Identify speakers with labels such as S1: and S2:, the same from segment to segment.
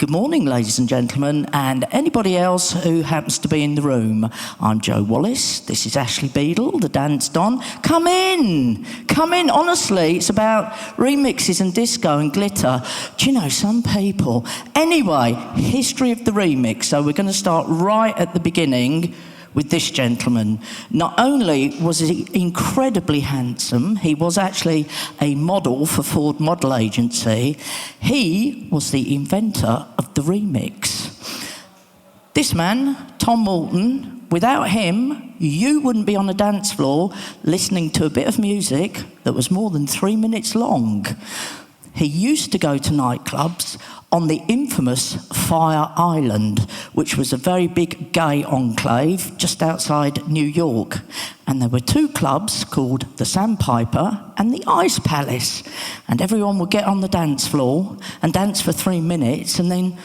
S1: Good morning, ladies and gentlemen, and anybody else who happens to be in the room. I'm Joe Wallace. This is Ashley Beedle, the Dance Don. Come in. Honestly, it's about remixes and disco and glitter. Do you know, some people... Anyway, history of the remix. So we're going to start right at the beginning with this gentleman. Not only was he incredibly handsome, he was actually a model for Ford Model Agency, he was the inventor of the remix. This man, Tom Moulton, without him, you wouldn't be on a dance floor listening to a bit of music that was more than 3 minutes long. He used to go to nightclubs on the infamous Fire Island, which was a very big gay enclave just outside New York. And there were two clubs called the Sandpiper and the Ice Palace. And everyone would get on the dance floor and dance for 3 minutes, and then,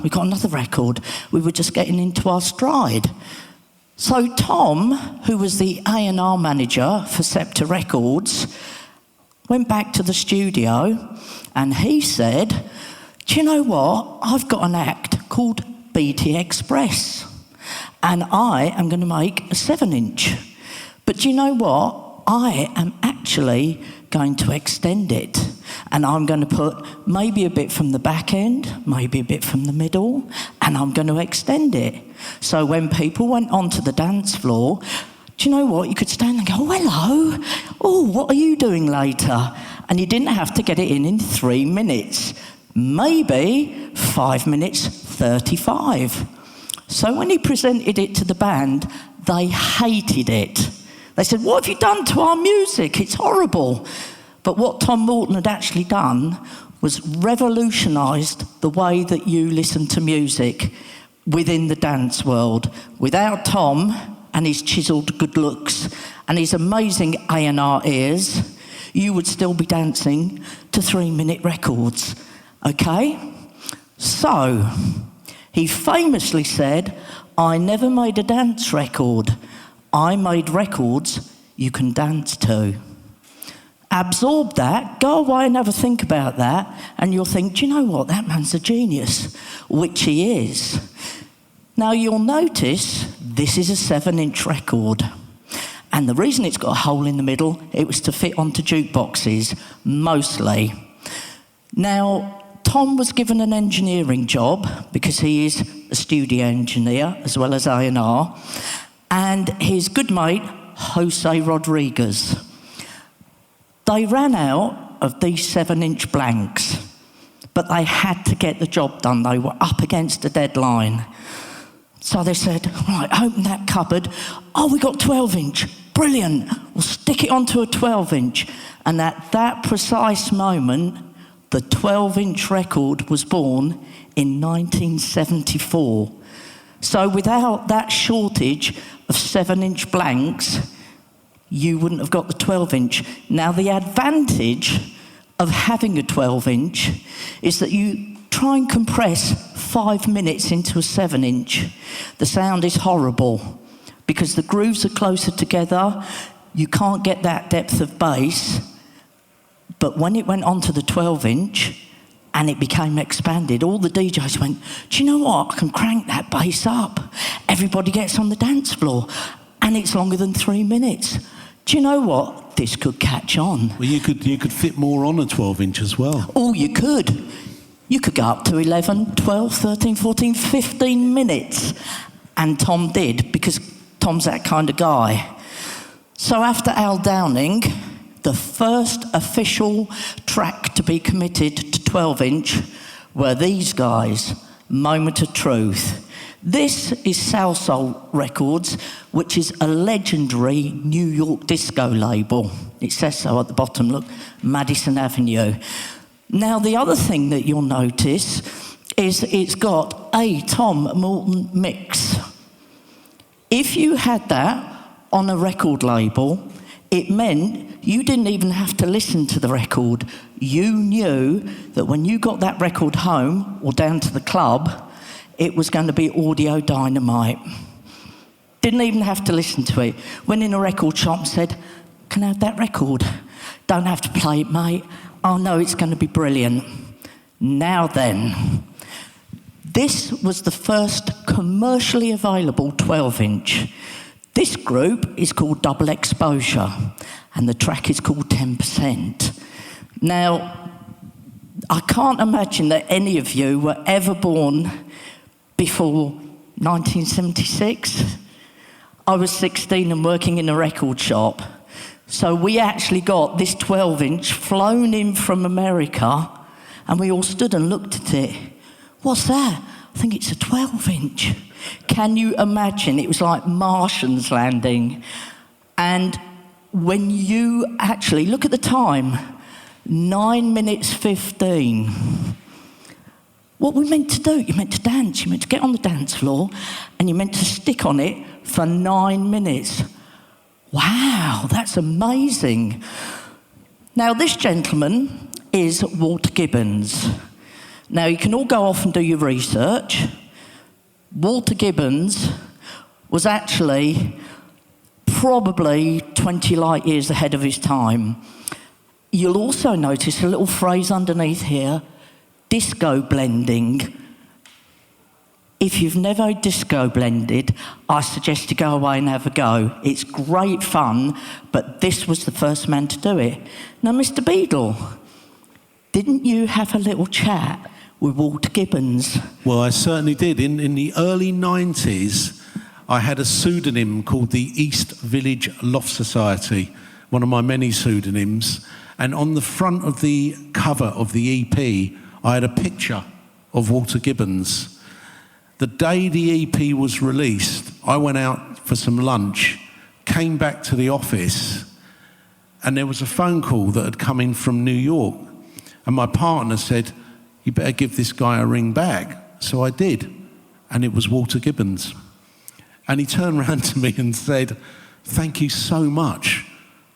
S1: we got another record. We were just getting into our stride. So Tom, who was the A&R manager for Scepter Records, went back to the studio and he said, do you know what? I've got an act called BT Express and I am going to make a 7-inch. But do you know what? I am actually going to extend it, and I'm going to put maybe a bit from the back end, maybe a bit from the middle, and I'm going to extend it. So when people went onto the dance floor, do you know what? You could stand and go, oh, hello. Oh, what are you doing later? And you didn't have to get it in 3 minutes. Maybe 5 minutes 35. So when he presented it to the band, they hated it. They said, what have you done to our music? It's horrible. But what Tom Moulton had actually done was revolutionised the way that you listen to music within the dance world. Without Tom and his chiselled good looks and his amazing A&R ears, you would still be dancing to 3-minute records. Okay? So, he famously said, I never made a dance record. I made records you can dance to. Absorb that, go away and have a think about that, and you'll think, do you know what, that man's a genius, which he is. Now you'll notice this is a 7-inch record. And the reason it's got a hole in the middle, it was to fit onto jukeboxes, mostly. Now, Tom was given an engineering job because he is a studio engineer as well as A&R, and his good mate, Jose Rodriguez. They ran out of these 7-inch blanks, but they had to get the job done. They were up against a deadline. So they said, right, open that cupboard. Oh, we got 12-inch. Brilliant. We'll stick it onto a 12-inch. And at that precise moment, the 12-inch record was born in 1974. So without that shortage of 7-inch blanks, you wouldn't have got the 12-inch. Now, the advantage of having a 12-inch is that you try and compress 5 minutes into a 7-inch. The sound is horrible because the grooves are closer together. You can't get that depth of bass. But when it went onto the 12-inch and it became expanded, all the DJs went, do you know what? I can crank that bass up. Everybody gets on the dance floor and it's longer than 3 minutes. Do you know what? This could catch on.
S2: Well, you could fit more on a 12-inch as well.
S1: Oh, you could. You could go up to 11, 12, 13, 14, 15 minutes. And Tom did, because Tom's that kind of guy. So after Al Downing, the first official track to be committed to 12-inch were these guys, Moment of Truth. This is Salsoul Records, which is a legendary New York disco label. It says so at the bottom, look, Madison Avenue. Now, the other thing that you'll notice is it's got a Tom Moulton mix. If you had that on a record label, it meant you didn't even have to listen to the record. You knew that when you got that record home or down to the club, it was going to be audio dynamite. Didn't even have to listen to it. Went in a record shop and said, can I have that record? Don't have to play it, mate. Oh no, it's going to be brilliant. Now then, This was the first commercially available 12-inch. This group is called Double Exposure, and the track is called 10%. Now, I can't imagine that any of you were ever born before 1976. I was 16 and working in a record shop. So we actually got this 12-inch flown in from America, and we all stood and looked at it. What's that? I think it's a 12-inch. Can you imagine? It was like Martians landing. And when you actually look at the time, 9 minutes 15. What we meant to do, you meant to dance, you meant to get on the dance floor, and you meant to stick on it for 9 minutes. Wow, that's amazing. Now, this gentleman is Walter Gibbons. Now, you can all go off and do your research. Walter Gibbons was actually probably 20 light years ahead of his time. You'll also notice a little phrase underneath here, disco blending. If you've never disco blended, I suggest you go away and have a go. It's great fun, but this was the first man to do it. Now, Mr. Beedle, didn't you have a little chat with Walter Gibbons?
S2: Well, I certainly did. In the early 90s, I had a pseudonym called the East Village Loft Society, one of my many pseudonyms. And on the front of the cover of the EP, I had a picture of Walter Gibbons. The day the EP was released, I went out for some lunch, came back to the office, and there was a phone call that had come in from New York. And my partner said, you better give this guy a ring back. So I did, and it was Walter Gibbons. And he turned around to me and said, thank you so much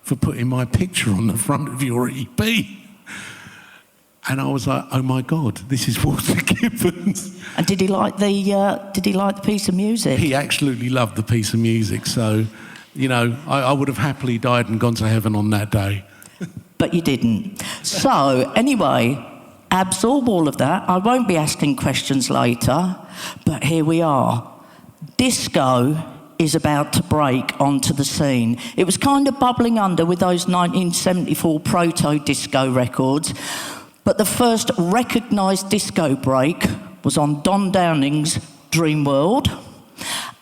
S2: for putting my picture on the front of your EP. And I was like, oh my God, this is Walter Gibbons.
S1: And did he like the piece of music?
S2: He absolutely loved the piece of music. So, you know, I would have happily died and gone to heaven on that day.
S1: But you didn't. So, anyway, absorb all of that. I won't be asking questions later, but here we are. Disco is about to break onto the scene. It was kind of bubbling under with those 1974 proto-disco records, but the first recognised disco break was on Don Downing's Dream World.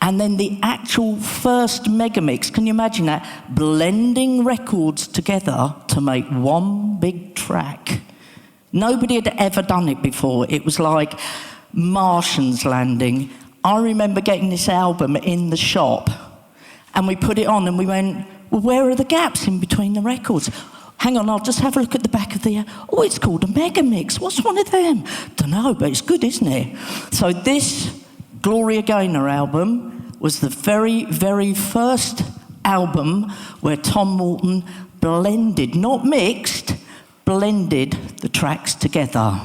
S1: And then the actual first megamix, can you imagine that? Blending records together to make one big track. Nobody had ever done it before. It was like Martians landing. I remember getting this album in the shop, and we put it on and we went, well, where are the gaps in between the records? Hang on, I'll just have a look at the back of the... Oh, it's called a megamix. What's one of them? Don't know, but it's good, isn't it? So this Gloria Gaynor album was the very, very first album where Tom Moulton blended, not mixed, blended the tracks together.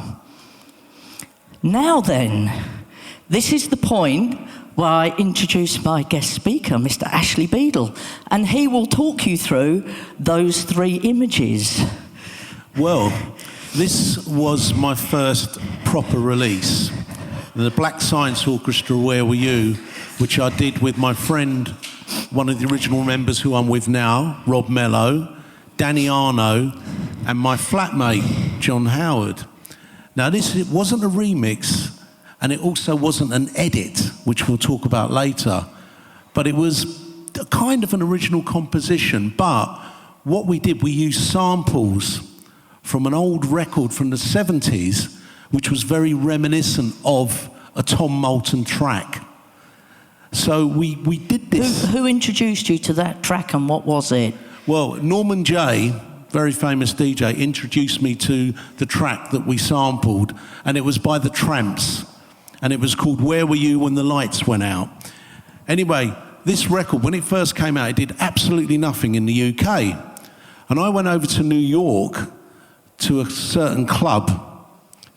S1: Now then, this is the point where I introduce my guest speaker, Mr. Ashley Beedle, and he will talk you through those three images.
S2: Well, this was my first proper release. The Black Science Orchestra, Where Were You, which I did with my friend, one of the original members who I'm with now, Rob Mello, Danny Arno, and my flatmate, John Howard. Now, it wasn't a remix, and it also wasn't an edit, which we'll talk about later, but it was a kind of an original composition. But what we did, we used samples from an old record from the 70s, which was very reminiscent of a Tom Moulton track. So we did this.
S1: Who introduced you to that track, and what was it?
S2: Well, Norman Jay, very famous DJ, introduced me to the track that we sampled, and it was by the Tramps. And it was called Where Were You When the Lights Went Out? Anyway, this record, when it first came out, it did absolutely nothing in the UK. And I went over to New York to a certain club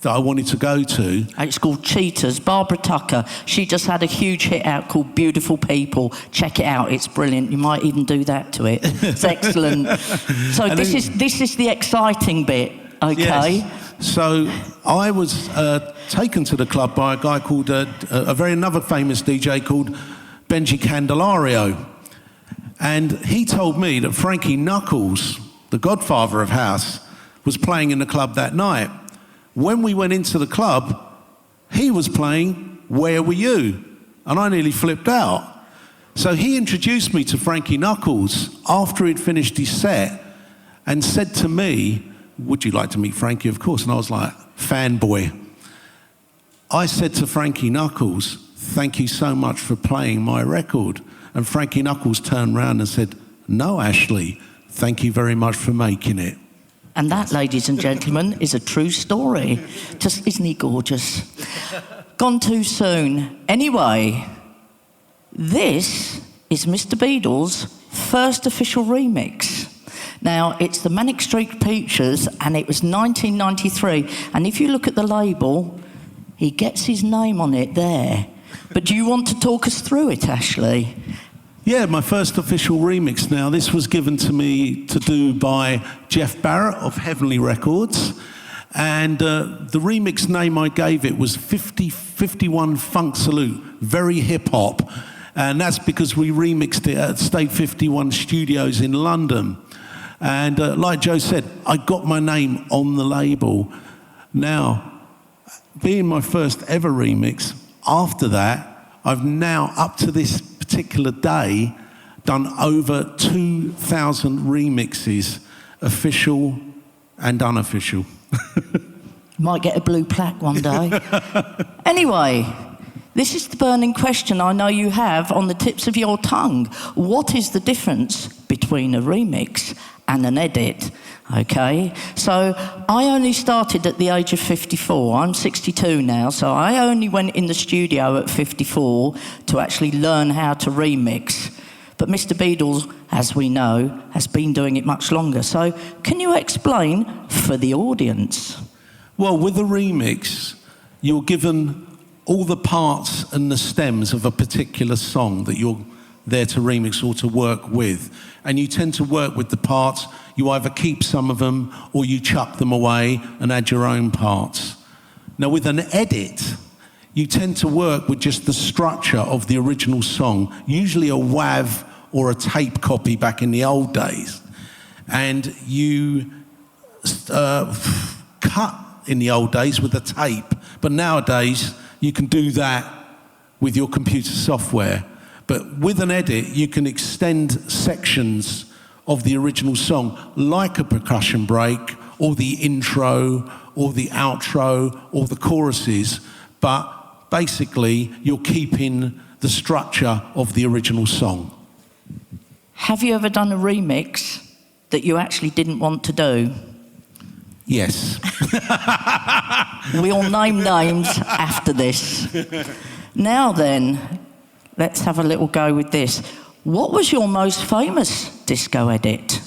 S2: that I wanted to go to.
S1: It's called Cheetahs. Barbara Tucker, she just had a huge hit out called Beautiful People. Check it out, it's brilliant. You might even do that to it. It's excellent. So this is the exciting bit. Okay.
S2: Yes. So I was taken to the club by a guy called, another famous DJ called Benji Candelario. And he told me that Frankie Knuckles, the godfather of house, was playing in the club that night. When we went into the club, he was playing Where Were You? And I nearly flipped out. So he introduced me to Frankie Knuckles after he'd finished his set and said to me, would you like to meet Frankie? Of course. And I was like, fanboy. I said to Frankie Knuckles, thank you so much for playing my record. And Frankie Knuckles turned round and said, no, Ashley, thank you very much for making it.
S1: And that, ladies and gentlemen, is a true story. Just, isn't he gorgeous? Gone too soon. Anyway, this is Mr. Beedle's first official remix. Now, it's the Manic Street Preachers, and it was 1993. And if you look at the label, he gets his name on it there. But do you want to talk us through it, Ashley?
S2: Yeah, my first official remix now. This was given to me to do by Jeff Barrett of Heavenly Records. And the remix name I gave it was 5051 Funk Salute, very hip-hop. And that's because we remixed it at State 51 Studios in London. And like Joe said, I got my name on the label. Now, being my first ever remix, after that, I've now, up to this particular day, done over 2,000 remixes, official and unofficial.
S1: Might get a blue plaque one day. Anyway, this is the burning question I know you have on the tips of your tongue. What is the difference between a remix and an edit? Okay, so I only started at the age of 54. I'm 62 now, so I only went in the studio at 54 to actually learn how to remix. But Mr. Beedle, as we know, has been doing it much longer. So can you explain for the audience?
S2: Well, with a remix, you're given all the parts and the stems of a particular song that you're there to remix or to work with. And you tend to work with the parts. You either keep some of them or you chuck them away and add your own parts. Now, with an edit, you tend to work with just the structure of the original song, usually a WAV or a tape copy back in the old days. And you cut in the old days with a tape, but nowadays you can do that with your computer software. But with an edit, you can extend sections of the original song, like a percussion break, or the intro, or the outro, or the choruses, but basically you're keeping the structure of the original song.
S1: Have you ever done a remix that you actually didn't want to do?
S2: Yes.
S1: We'll name names after this. Now then, let's have a little go with this. What was your most famous disco edit?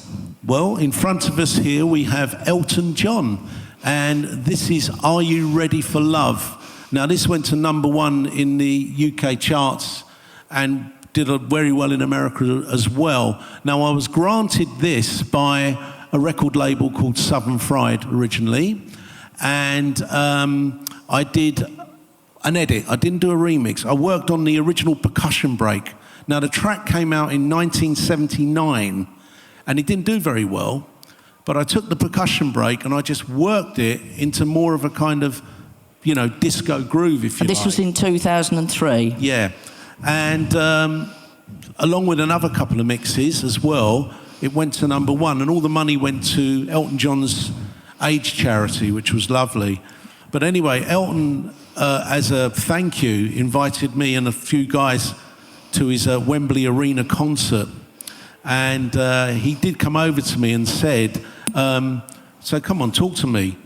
S2: Well, in front of us here we have Elton John, and this is Are You Ready for Love? Now, this went to #1 in the UK charts and did very well in America as well. Now, I was granted this by a record label called Southern Fried originally, and I did an edit. I didn't do a remix. I worked on the original percussion break. Now, the track came out in 1979, and it didn't do very well, but I took the percussion break and I just worked it into more of a kind of, you know, disco groove, if you like.
S1: And this was in 2003?
S2: Yeah. And along with another couple of mixes as well, it went to #1, and all the money went to Elton John's AIDS charity, which was lovely. But anyway, Elton, as a thank you, invited me and a few guys to his Wembley Arena concert. And he did come over to me and said, so come on, talk to me.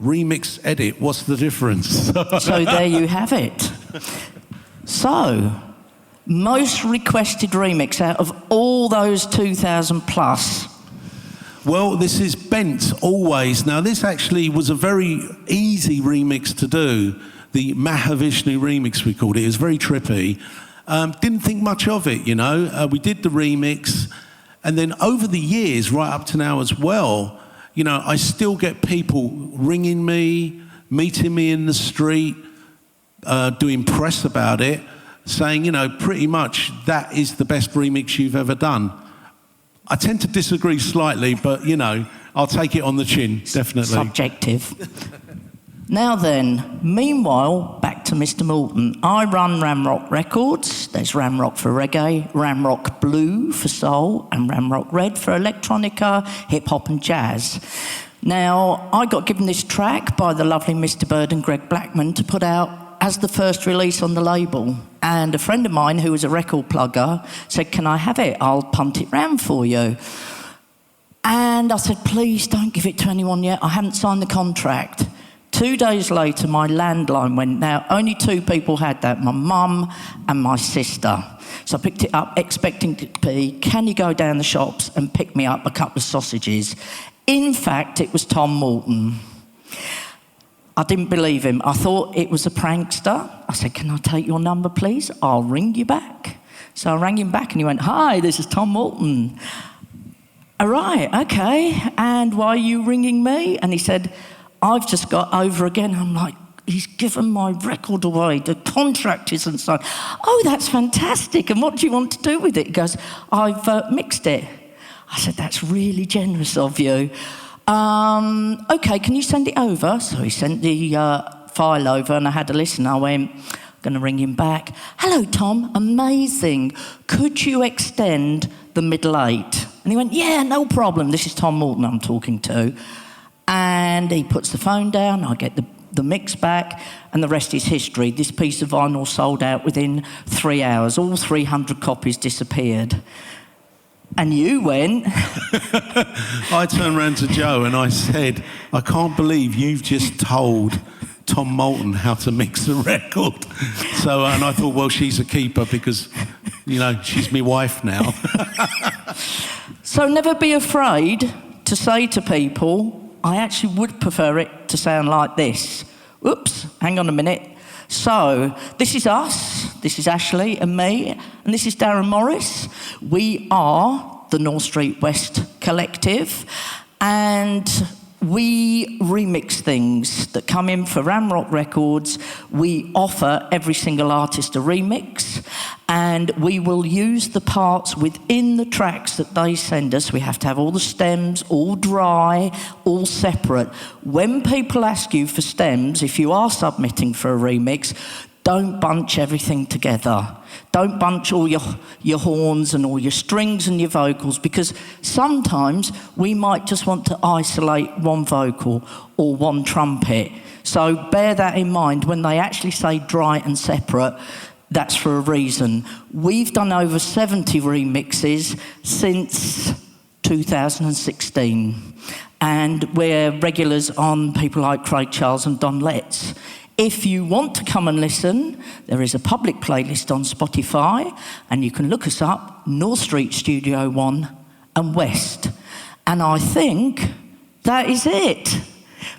S2: Remix, edit, what's the difference?
S1: So there you have it. So, most requested remix out of all those 2,000 plus?
S2: Well, this is Bent Always. Now, this actually was a very easy remix to do. The Mahavishnu remix, we called it. It was very trippy. Didn't think much of it, you know. We did the remix, and then over the years, right up to now as well, you know, I still get people ringing me, meeting me in the street, doing press about it, saying, you know, pretty much that is the best remix you've ever done. I tend to disagree slightly, but, you know, I'll take it on the chin, definitely.
S1: Subjective. Now then, meanwhile, back to Mr. Moulton. I run Ramrock Records. There's Ramrock for reggae, Ramrock Blue for soul, and Ramrock Red for electronica, hip-hop and jazz. Now, I got given this track by the lovely Mr. Bird and Greg Blackman to put out as the first release on the label. And a friend of mine who was a record plugger said, can I have it? I'll punt it round for you. And I said, please don't give it to anyone yet. I haven't signed the contract. 2 days later, my landline went. Now, only 2 people had that, my mum and my sister. So I picked it up, expecting it to be, can you go down the shops and pick me up a couple of sausages? In fact, it was Tom Moulton. I didn't believe him. I thought it was a prankster. I said, can I take your number, please? I'll ring you back. So I rang him back and he went, hi, this is Tom Moulton. All right, okay, and why are you ringing me? And he said, I've just got over again. I'm like, he's given my record away. The contract isn't signed. Oh, that's fantastic. And what do you want to do with it? He goes, I've mixed it. I said, that's really generous of you. Okay, can you send it over? So he sent the file over and I had a listen. I went, I'm going to ring him back. Hello, Tom, amazing. Could you extend the middle 8? And he went, yeah, no problem. This is Tom Moulton I'm talking to. And he puts the phone down, I get the mix back, and the rest is history. This piece of vinyl sold out within 3 hours. All 300 copies disappeared. And you went...
S2: I turned around to Joe and I said, I can't believe you've just told Tom Moulton how to mix a record. So, and I thought, well, she's a keeper because, you know, she's my wife now.
S1: So never be afraid to say to people, I actually would prefer it to sound like this. Oops, hang on a minute. So, this is us, this is Ashley and me, and this is Darren Morris. We are the North Street West Collective, and we remix things that come in for Ramrock Records. We offer every single artist a remix, and we will use the parts within the tracks that they send us. We have to have all the stems, all dry, all separate. When people ask you for stems, if you are submitting for a remix, don't bunch everything together. Don't bunch all your horns and all your strings and your vocals, because sometimes we might just want to isolate one vocal or one trumpet. So bear that in mind. When they actually say dry and separate, that's for a reason. We've done over 70 remixes since 2016, and we're regulars on people like Craig Charles and Don Letts. If you want to come and listen, there is a public playlist on Spotify, and you can look us up, North Street Studio 1 and West. And I think that is it.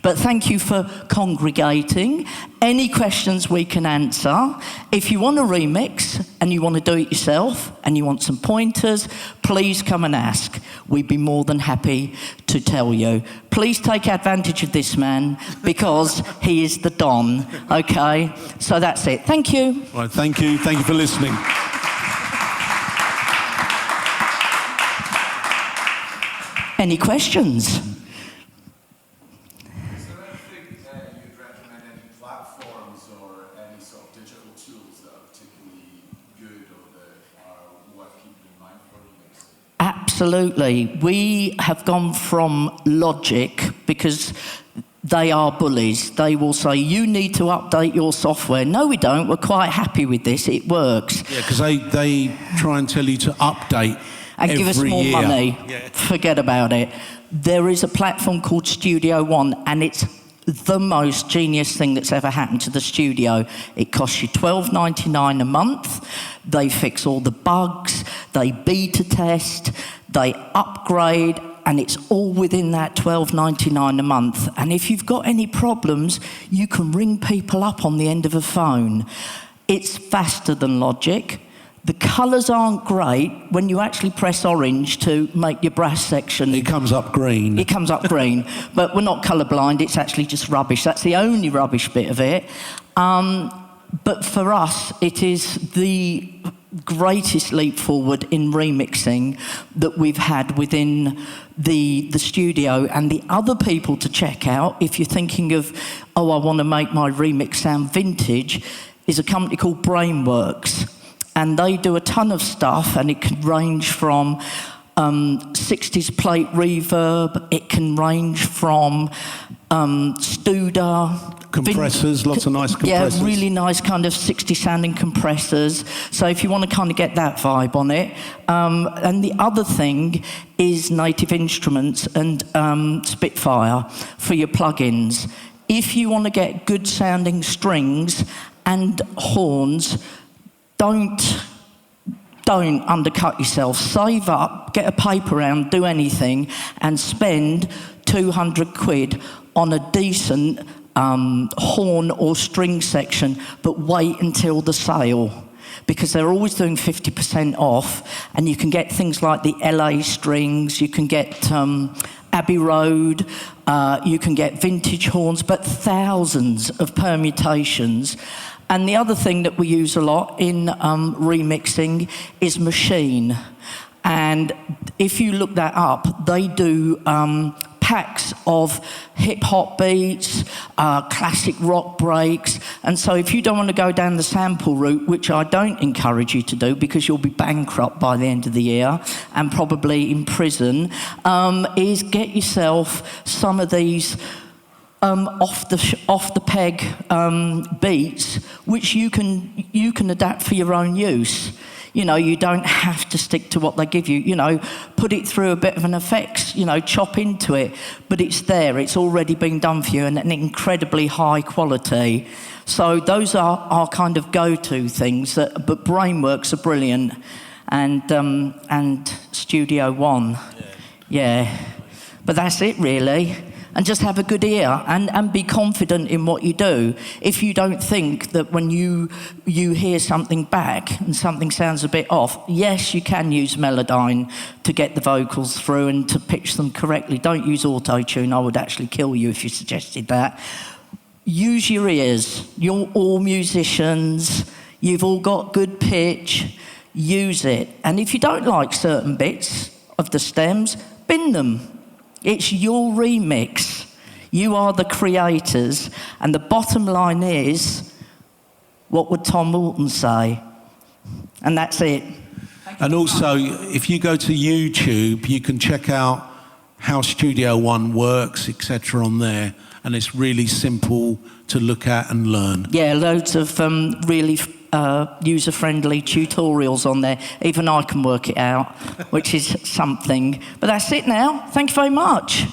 S1: But thank you for congregating. Any questions we can answer. If you want a remix and you want to do it yourself and you want some pointers, please come and ask. We'd be more than happy to tell you. Please take advantage of this man because he is the Don, okay? So that's it. Thank you.
S2: Right, thank you. Thank you for listening.
S1: Any questions? Absolutely. We have gone from Logic because they are bullies. They will say, you need to update your software. No, we don't. We're quite happy with this. It works.
S2: Yeah, because they try and tell you to update
S1: and
S2: every
S1: give us more
S2: year.
S1: Money.
S2: Yeah.
S1: Forget about it. There is a platform called Studio One, and it's the most genius thing that's ever happened to the studio. It costs you $12.99 a month. They fix all the bugs, they beta test, they upgrade, and it's all within that $12.99 a month. And if you've got any problems, you can ring people up on the end of a phone. It's faster than Logic. The colours aren't great. When you actually press orange to make your brass section,
S2: It comes up green.
S1: it comes up green. But we're not colourblind, it's actually just rubbish. That's the only rubbish bit of it. But for us, it is the greatest leap forward in remixing that we've had within the studio. And the other people to check out, if you're thinking of, oh, I want to make my remix sound vintage, is a company called Brainworks. And they do a ton of stuff, and it can range from 60s plate reverb, it can range from Studer.
S2: Compressors, lots of nice compressors.
S1: Yeah, really nice kind of 60 sounding compressors. So if you want to kind of get that vibe on it. And the other thing is Native Instruments and Spitfire for your plugins. If you want to get good sounding strings and horns, don't undercut yourself. Save up, get a paper round, do anything, and spend 200 quid on a decent horn or string section, but wait until the sale, because they're always doing 50% off, and you can get things like the LA strings, you can get Abbey Road, you can get vintage horns, but thousands of permutations. And the other thing that we use a lot in remixing is Machine. And if you look that up, they do packs of hip-hop beats, classic rock breaks. And so if you don't want to go down the sample route, which I don't encourage you to do because you'll be bankrupt by the end of the year and probably in prison, is get yourself some of these off the peg beats, which you can adapt for your own use. You know, you don't have to stick to what they give you. You know, put it through a bit of an effects, you know, chop into it. But it's there, it's already been done for you, and an incredibly high quality. So those are our kind of go-to things. But Brainworks are brilliant, and Studio One. Yeah. But that's it, really. And just have a good ear and be confident in what you do. If you don't think that when you hear something back and something sounds a bit off, yes, you can use Melodyne to get the vocals through and to pitch them correctly. Don't use auto-tune. I would actually kill you if you suggested that. Use your ears. You're all musicians. You've all got good pitch. Use it. And if you don't like certain bits of the stems, bin them. It's your remix. You are the creators. And the bottom line is, what would Tom Walton say? And that's it.
S2: And also, if you go to YouTube, you can check out how Studio One works, etc. on there. And it's really simple to look at and learn.
S1: Yeah, loads of really user-friendly tutorials on there. Even I can work it out, which is something. But that's it now. Thank you very much.